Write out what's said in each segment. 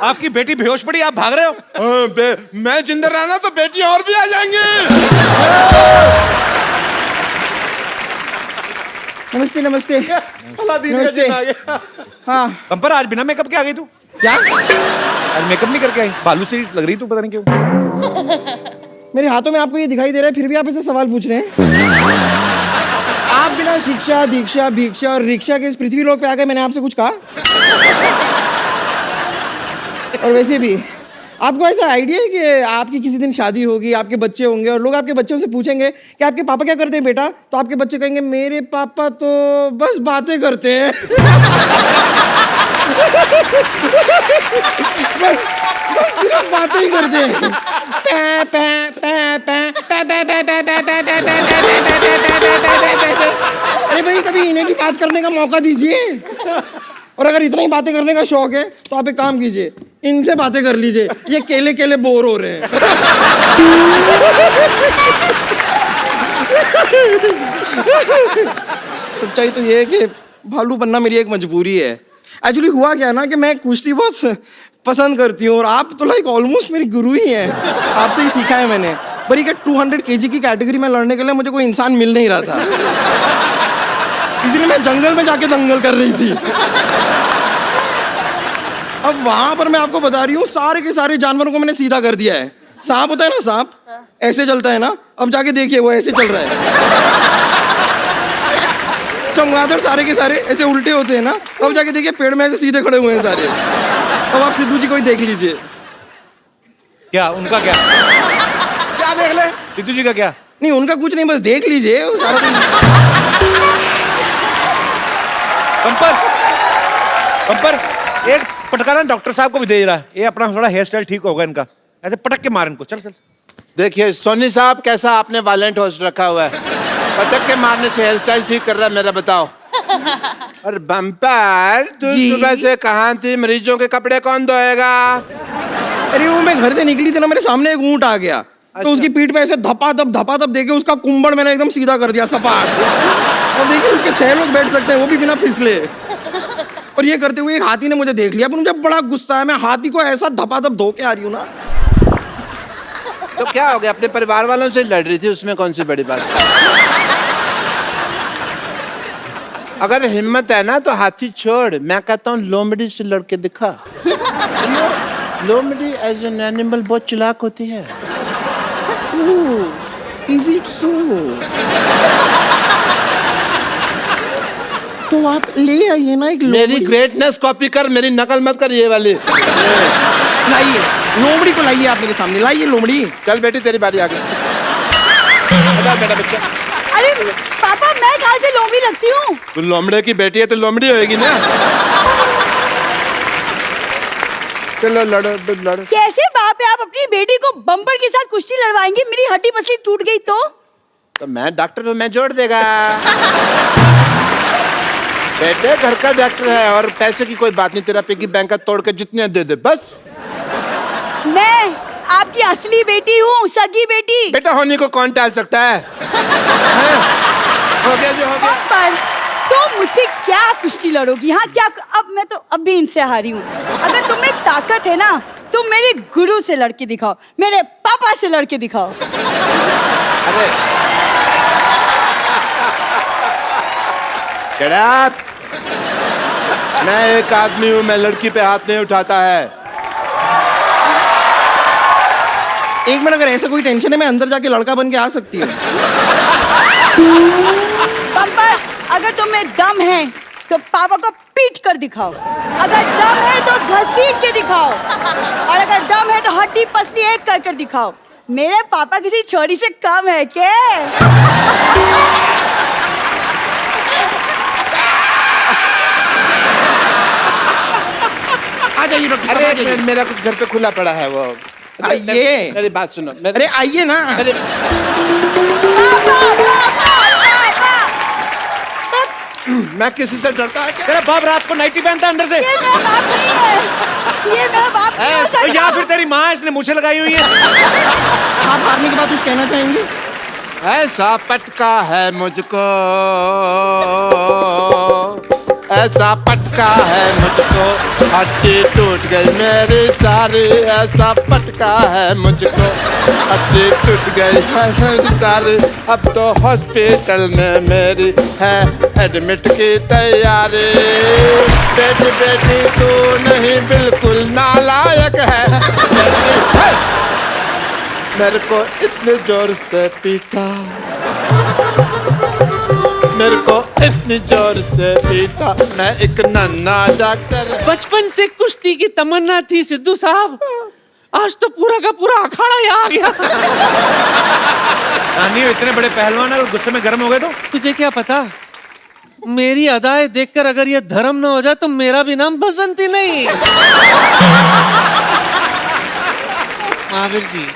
आपकी बेटी बेहोश पड़ी, आप भाग रहे हो? मैं जिंदा रहना तो बेटी और भी आ जाएंगी। नमस्ते नमस्ते नमस्ते। हाँ पंपर, आज बिना मेकअप के आ गई तू? क्या? आज मेकअप नहीं करके आई? बालू सी लग रही तू, पता नहीं क्यों। मेरे हाथों में आपको ये दिखाई दे रहा है, फिर भी आप ऐसे सवाल पूछ रहे हैं। आप बिना शिक्षा दीक्षा भिक्षा और रिक्शा के इस पृथ्वी लोक पे आ गए, मैंने आपसे कुछ कहा? और वैसे भी आपको ऐसा आइडिया है कि आपकी किसी दिन शादी होगी, आपके बच्चे होंगे और लोग आपके बच्चों से पूछेंगे कि आपके पापा क्या करते हैं बेटा, तो आपके बच्चे कहेंगे मेरे पापा तो बस बातें करते हैं। बस सिर्फ बातें ही करते हैं। अरे भाई, कभी इन्हें भी बात करने का मौका दीजिए। और अगर इतना ही बातें करने का शौक है तो आप एक काम कीजिए, इनसे बातें कर लीजिए। ये केले केले बोर हो रहे हैं। सच्चाई तो ये है कि भालू बनना मेरी एक मजबूरी है। एक्चुअली हुआ क्या ना कि मैं कुश्ती बहुत पसंद करती हूँ और आप तो लाइक ऑलमोस्ट मेरी गुरु ही हैं। आपसे ही सीखा है मैंने। पर ये 200 kg की कैटेगरी में लड़ने के लिए मुझे कोई इंसान मिल नहीं रहा था, इसलिए मैं जंगल में जाके दंगल कर रही थी। अब वहां पर मैं आपको बता रही हूँ, सारे के सारे जानवरों को मैंने सीधा कर दिया है। सांप होता है ना, सांप ऐसे चलता है ना, अब जाके देखिए वो ऐसे चल रहा है। चमगादड़ सारे के सारे ऐसे उल्टे होते हैं ना, अब जाके देखिए पेड़ में ऐसे सीधे खड़े हुए हैं सारे। अब आप सिद्धू जी को ही देख लीजिए। क्या उनका क्या? क्या देख ले? सिद्धू जी का क्या? नहीं, उनका कुछ नहीं, बस देख लीजिए वो सारा दिन। पंपर, एक पटकाना डॉक्टर साहब को भी दे रहा है। ये अपना थोड़ा हेयर स्टाइल ठीक होगा इनका, ऐसे पटक के मार इनको। चल चल। देखिए सोनी साहब, कैसा आपने वालेंट होस्ट रखा हुआ है, पटक के मारने से हेयर स्टाइल ठीक कर रहा है मेरा, बताओ। और बम्पर, तू सुबह से कहाँ थी? मरीजों के कपड़े कौन धोएगा? अरे वो मैं घर से निकली थी ना, मेरे सामने एक ऊंट आ गया। तो उसकी पीठ पे ऐसे धपाधप देके उसका कुंबड़ मैंने एकदम सीधा कर दिया, सपाट। और देखिए उसके 6 लोग बैठ सकते हैं, वो भी बिना फिसले। और ये करते हुए एक हाथी ने मुझे देख लिया, पर मुझे बड़ा गुस्सा है। मैं हाथी को ऐसा धपाधप धो के आ रही हूँ ना। तो क्या हो गया, अपने परिवार वालों से लड़ रही थी, उसमें कौन सी बड़ी बात? अगर हिम्मत है ना तो हाथी छोड़, मैं कहता हूँ लोमड़ी से लड़के दिखा। लोमड़ी एज एन एनिमल बहुत चालाक होती है। Is it so? तो आप ले आइए ना एक मेरी लोमड़ी। ग्रेटनेस कॉपी कर, मेरी नकल मत कर ये वाली। लाइए लोमड़ी को, लाइए आप मेरे सामने, लाइए लोमड़ी। चल बेटी, तेरी बारी आ गई। बेटा बच्चा। अरे पापा, मैं कहाँ से लोमड़ी लगती हूँ? तू लोमड़े की बेटी है तो लोमड़ी होएगी ना। चलो लड़ो लड़ो। कैसे बाप है, आप अपनी बेटी को बम्पर के साथ कुश्ती लड़वाएंगे? मेरी हड्डी पसली टूट गई तो मैं डॉक्टर हूँ, मैं जोड़ देगा। बेटे घर का डॉक्टर है, और पैसे की कोई बात नहीं, तेरा पिगी बैंक का तोड़ के जितने दे दे बस। मैं आपकी असली बेटी हूँ, सगी बेटी। बेटा होने को कौन टाल सकता है? हो गया जो हो गया। पर तो मुझसे क्या कुश्ती लड़ोगी? हाँ क्या? अब भी इनसे हारी हूँ। अगर तुम्हें ताकत है ना, तुम मेरे गुरु से लड़के दिखाओ, मेरे पापा से लड़के दिखाओ। अरे Shut up! मैं एक आदमी हूँ, मैं लड़की पे हाथ नहीं उठाता है। एक मिनट, अगर ऐसा कोई टेंशन है मैं अंदर जाके लड़का बन के आ सकती हूँ। बम्पर, अगर तुम्हें दम है तो पापा को पीट कर दिखाओ, अगर दम है तो घसीट के दिखाओ, और अगर दम है तो हड्डी पसली एक कर दिखाओ। मेरे पापा किसी छोरी से कम है क्या? आ जाइए डॉक्टर साहब, आ अरे जाइए। मेरा कुछ घर पे खुला पड़ा है, वो आइए। मेरी बात सुनो। अरे आइए ना। अरे मैं किसी से डरता है क्या? तेरा बाप रात को नाइटी पहनता है अंदर से? ये मेरा बाप नहीं है, ये मेरा बाप नहीं हो सकता। या फिर तेरी माँ इसने मुझे लगाई हुई है? आप हारने के बाद कुछ कहना चाहेंगे? ऐसा पटका है मुझको, ऐसा पटका है मुझको, हड्डी टूट गई मेरी सारी, ऐसा पटका है मुझको, हड्डी टूट गई है मेरी सारी। अब तो हॉस्पिटल में मेरी है एडमिट की तैयारी। बेटी बेटी तू नहीं बिल्कुल नालायक है, मेरे को इतने जोर से पीटा, मेरे को इतनी जोर से पीटा, मैं एक नन्हा डॉक्टर। बचपन से कुश्ती की तमन्ना थी सिद्धू साहब, आज तो पूरा का पूरा अखाड़ा ही आ गया। नानी इतने बड़े पहलवान है, गुस्से में गर्म हो गए तो? तुझे क्या पता, मेरी अदाएं देखकर अगर ये धर्म न हो जाए तो मेरा भी नाम बसंती नहीं। महावीर जी,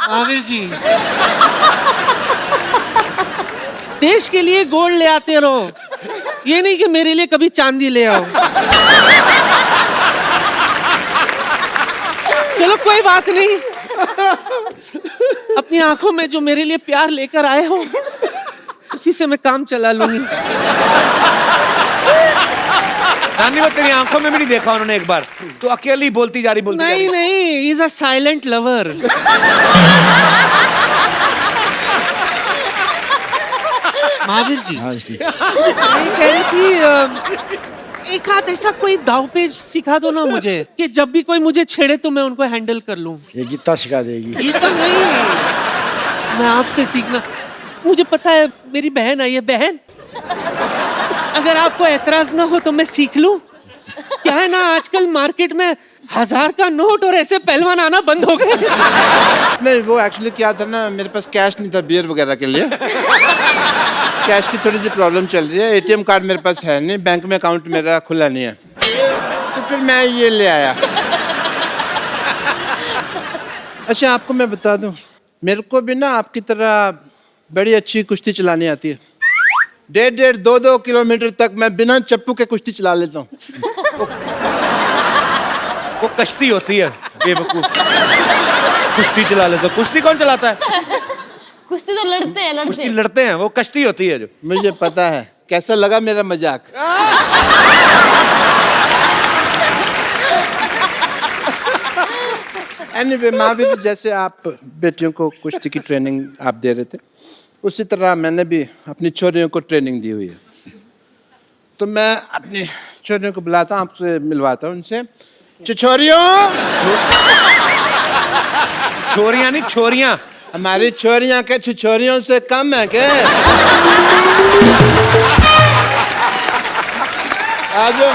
महावीर जी, देश के लिए गोल्ड ले आते रहो, ये नहीं कि मेरे लिए कभी चांदी ले आओ। चलो कोई बात नहीं, अपनी आंखों में जो मेरे लिए प्यार लेकर आए हो उसी से मैं काम चला लूंगी। नानी वो तेरी आंखों में भी नहीं देखा उन्होंने एक बार, तो अकेली बोलती जा रही नहीं नहीं, is a silent lover. Mahavir ji, मैं कह रही थी एक आध ऐसा कोई दाव पेच सिखा दो ना मुझे, कि जब भी कोई मुझे छेड़े तो मैं उनको हैंडल कर लूं। ये गीता सिखा देगी। ये तो नहीं, मैं आपसे सीखना, मुझे पता है मेरी बहन आई है। बहन, अगर आपको एतराज ना हो तो मैं सीख लूं? क्या है ना, आजकल मार्केट में 1000 का नोट और ऐसे पहलवान आना बंद हो गए। नहीं, वो एक्चुअली क्या था ना, मेरे पास कैश नहीं था बियर वगैरह के लिए। कैश की थोड़ी सी प्रॉब्लम चल रही है, एटीएम कार्ड मेरे पास है नहीं, बैंक में अकाउंट मेरा खुला नहीं है, तो फिर मैं ये ले आया। अच्छा, आपको मैं बता दूं, मेरे को भी ना आपकी तरह बड़ी अच्छी कुश्ती चलानी आती है। 1.5 2 किलोमीटर तक मैं बिना चप्पू के कुश्ती चला लेता हूँ। वो कश्ती होती है बेवकूफ, कुश्ती चला लेते। कुश्ती कौन चलाता है? कुश्ती तो लड़ते हैं, कुश्ती लड़ते हैं, वो कश्ती होती है जो। मुझे पता है। कैसा लगा मेरा मजाक? एनीवे, महावीर, जैसे आप बेटियों को कुश्ती की ट्रेनिंग आप दे रहे थे, उसी तरह मैंने भी अपनी छोरियों को ट्रेनिंग दी हुई है। तो मैं अपनी छोरियों को बुलाता हूँ, आपसे मिलवाता हूँ उनसे। छोरियों, छोरियां नहीं, छोरियां। हमारी छोरियां के छोरियों से कम है क्या? आजो।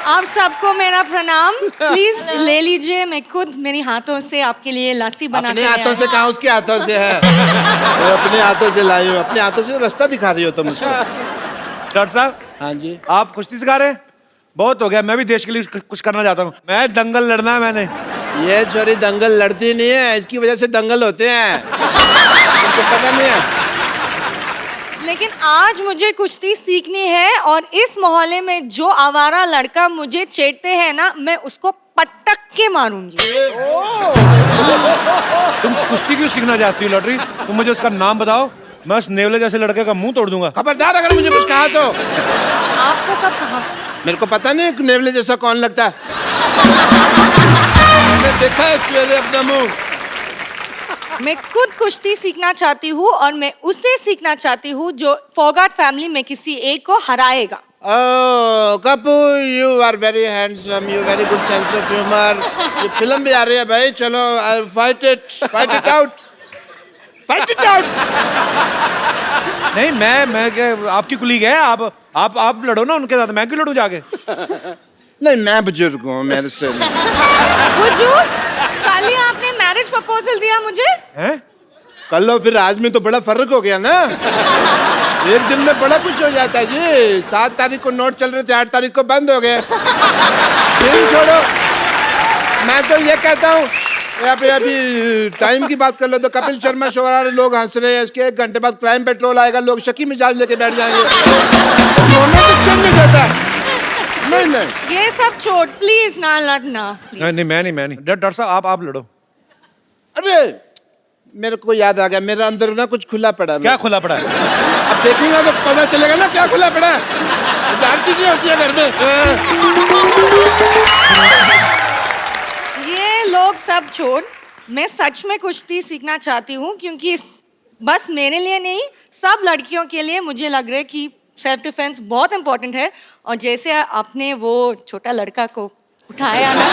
आप सबको मेरा प्रणाम। प्लीज ले लीजिए, मैं खुद मेरे हाथों से आपके लिए लस्सी बना अपने हाथों से कहा, उसके हाथों से है। मैं अपने हाथों से लाई हूँ, अपने हाथों से रास्ता दिखा रही हो तुम मुझको। डॉक्टर साहब, हाँ जी। आप कुश्ती सिखा रहे हैं? बहुत हो गया, मैं भी देश के लिए कुछ करना चाहता हूँ। मैं दंगल लड़ना है मैंने। ये छोरी दंगल लड़ती नहीं है, इसकी वजह से दंगल होते हैं। तुमको पता नहीं है? लेकिन आज मुझे कुश्ती सीखनी है, और इस मोहल्ले में जो आवारा लड़का मुझे छेड़ते हैं ना, मैं उसको पटक के मारूंगी। तुम कुश्ती क्यों सीखना चाहती हो लॉटरी? तुम मुझे उसका नाम बताओ, मैं उस नेवले जैसे लड़के का मुंह तोड़ दूंगा। खबरदार अगर मुझे कुछ कहा तो। आपको कब कहा? मेरे को पता नहीं नेवले जैसा कौन लगता है। मैंने देखा है सवेरे अपना मुंह। मैं खुद कुश्ती सीखना चाहती हूँ, और मैं उससे सीखना चाहती हूँ जो फोगाट फैमिली में किसी एक को हराएगा। Oh, Kapoor, you are very handsome. You very good sense of humor. ये फिल्म भी आ रही है भाई, चलो fight it out. Fight it out. नहीं, मैं क्या, आपकी कुलीग है, आप लड़ो ना उनके साथ, मैं क्यों लड़ूं जाके? नहीं, मैं बुजुर्ग हूँ, मेरे से नहीं। हुजूर, कल ही आपने मैरिज प्रपोजल दिया मुझे। हैं? कल लो, फिर आज में तो बड़ा फर्क हो गया ना। एक दिन में बड़ा कुछ हो जाता है जी। 7 तारीख को नोट चल रहे थे, 8 तारीख को बंद हो गए। फिर छोड़ो, मैं तो ये कहता हूँ, अभी टाइम की बात कर लो तो कपिल शर्मा शो आ रहे, लोग हंस रहे हैं, इसके 1 घंटे बाद क्राइम पेट्रोल आएगा, लोग शकी मिजाज लेके बैठ जाएंगे। नहीं देता। नहीं, ये सब छोड़, प्लीज ना लड़ना। नहीं, मैं नहीं। डॉक्टर साहब, आप लड़ो। अरे मेरे को याद आ गया, मेरा अंदर ना कुछ खुला पड़ा है। क्या खुला पड़ा है? अब देखूंगा तो पता चलेगा ना क्या खुला पड़ा है। 1000 चीजें होती है घर में। ये लोग सब छोड़, मैं सच में कुश्ती सीखना चाहती हूँ, क्योंकि बस मेरे लिए नहीं, सब लड़कियों के लिए मुझे लग रहा है कि सेल्फ डिफेंस बहुत इंपॉर्टेंट है। और जैसे आपने वो छोटा लड़का को उठाया ना,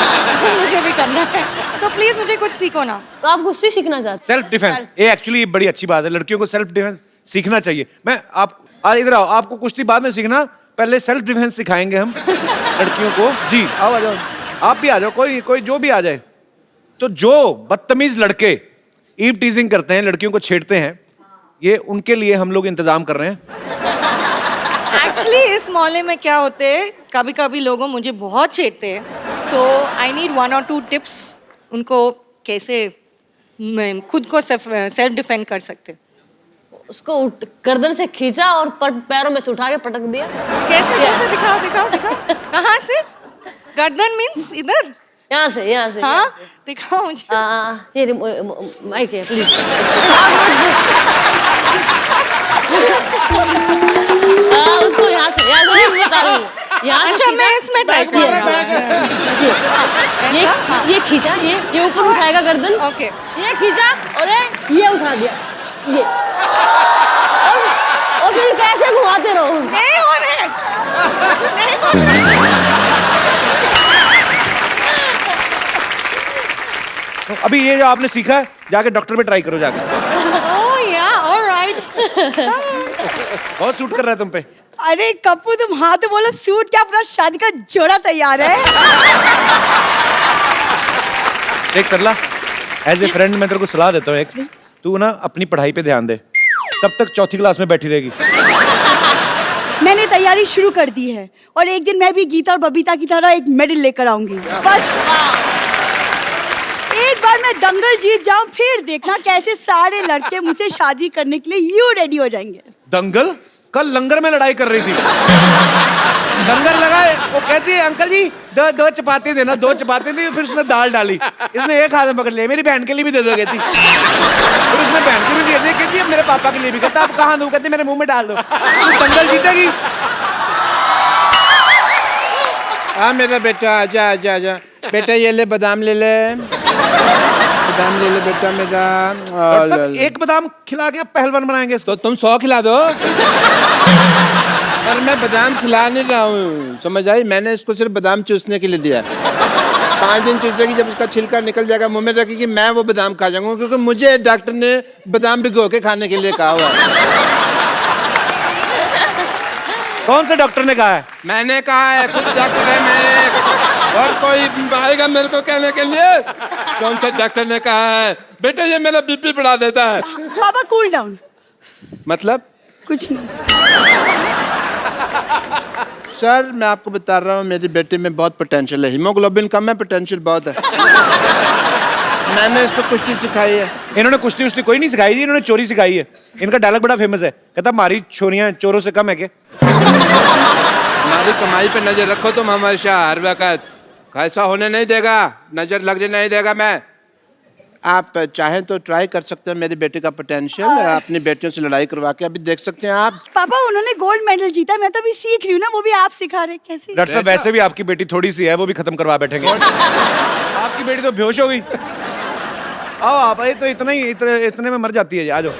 मुझे भी करना है, तो प्लीज मुझे कुछ सीखो ना। तो आप कुश्ती सीखना चाहते सेल्फ डिफेंस, ये एक्चुअली बड़ी अच्छी बात है, लड़कियों को सेल्फ डिफेंस सीखना चाहिए। मैं आप इधर आओ, आपको कुश्ती बाद में सीखना, पहले सेल्फ डिफेंस सिखाएंगे हम लड़कियों को। जी आओ, आ जाओ, आप भी आ जाओ, कोई जो भी आ जाए। तो जो बदतमीज लड़के ईव टीजिंग करते हैं, लड़कियों को छेड़ते हैं, ये उनके लिए हम लोग इंतजाम कर रहे हैं। एक्चुअली इस मोहल्ले में क्या होते है, कभी कभी लोगों मुझे बहुत छेड़ते हैं, तो आई नीड 1 or 2 टिप्स उनको कैसे मैं खुद को सेल्फ डिफेंड कर सकते। उसको गर्दन से खींचा और पैरों में से उठा के पटक दिया। कैसे कैसे दिखाओ। कहाँ से? गर्दन मीन्स इधर? यहाँ से हाँ दिखाओ मुझे। ये माइक है, प्लीज। उसको यहाँ से बता रही हूँ। यहाँ अच्छा मैं इसमें ट्राई करूँगा। ये खींचा, ये ऊपर उठाएगा गर्दन। ओके, ये खींचा और ये उठा दिया, ये। और फिर कैसे घुमाते रहो। नहीं हो रहे। तो अभी ये जो आपने सीखा है, जाके डॉक्टर पे ट्राई करो जाके। ओह या, ऑलराइट। बहुत सूट कर रहा है तुम पे। अरे कप्पू, तुम हाँ तो बोलो, सूट क्या, अपना शादी का जोड़ा तैयार है। देख सरला, एज ए फ्रेंड मैं तेरे को सलाह देता हूँ एक, तू ना अपनी पढ़ाई पे ध्यान दे। कब तक चौथी क्लास में बैठी रहेगी? मैंने तैयारी शुरू कर दी है, और एक दिन मैं भी गीता और बबीता की तरह एक मेडल लेकर आऊंगी। बस एक बार मैं दंगल जीत जाऊं, फिर देखना कैसे सारे लड़के मुझसे शादी करने के लिए यूं रेडी हो जाएंगे। दंगल? कल लंगर में लड़ाई कर रही थी। लंगर लगा, वो कहती है अंकल जी दो चपाती देना, 2 चपाती दी, फिर उसने दाल डाली, इसने एक हाथ में पकड़ लिया, मेरी बहन के लिए भी दे दो कहती, फिर उसने बहन को भी दे दी, कहती है मेरे पापा के लिए भी, कहता आप कहाँ दूं, कहती मेरे मुंह में डाल दो। दंगल जीतेगी। हाँ मेरा बेटा, आजा बेटा, ये ले बादाम ले ले, बादाम ले ले बेटा मेरा। और सब एक बादाम खिला के पहलवान बनाएंगे इसको। तो तुम 100 खिला दो। पर मैं बादाम खिला नहीं रहा हूँ, समझ आई? मैंने इसको सिर्फ बादाम चूसने के लिए दिया। 5 दिन चूसेगी, जब उसका छिलका निकल जाएगा मुंह में रखेगी, मैं वो बादाम खा जाऊंगा, क्योंकि मुझे डॉक्टर ने बादाम भिगो के खाने के लिए कहा हुआ है। कौन से डॉक्टर ने कहा है? मैंने कहा है, खुद डॉक्टर है मैं, और कोई आएगा मेरे को कहने के लिए? कौन सा डॉक्टर ने कहा है? बेटा ये मेरा बीपी बढ़ा देता है। पापा कूल डाउन। मतलब? कुछ नहीं। सर मैं आपको बता रहा हूँ, मेरी बेटी में बहुत पोटेंशियल है, हीमोग्लोबिन कम है, पोटेंशियल बहुत है। मैंने इसको कुश्ती सिखाई है। इन्होंने कुश्ती उश्ती कोई नहीं सिखाई जी, इन्होंने चोरी सिखाई है। इनका डायलॉग बड़ा फेमस है, कहता हमारी छोरियां चोरों से कम है क्या? हमारी कमाई पे नजर रखो तुम हमारे शाह, हर वक्त ऐसा होने नहीं देगा, नजर लगने नहीं देगा मैं। आप चाहें तो ट्राई कर सकते हैं मेरी बेटी का पोटेंशियल, अपनी बेटियों से लड़ाई करवा के अभी देख सकते हैं आप। पापा उन्होंने गोल्ड मेडल जीता, मैं तो अभी सीख रही हूँ ना, वो भी आप सिखा रहे, कैसे? डॉक्टर साहब वैसे भी आपकी बेटी थोड़ी सी है, वो भी खत्म करवा बैठेंगे। आपकी बेटी तो बेहोश हो गई। आओ आप, ये तो इतने में मर जाती है। आ जाओ।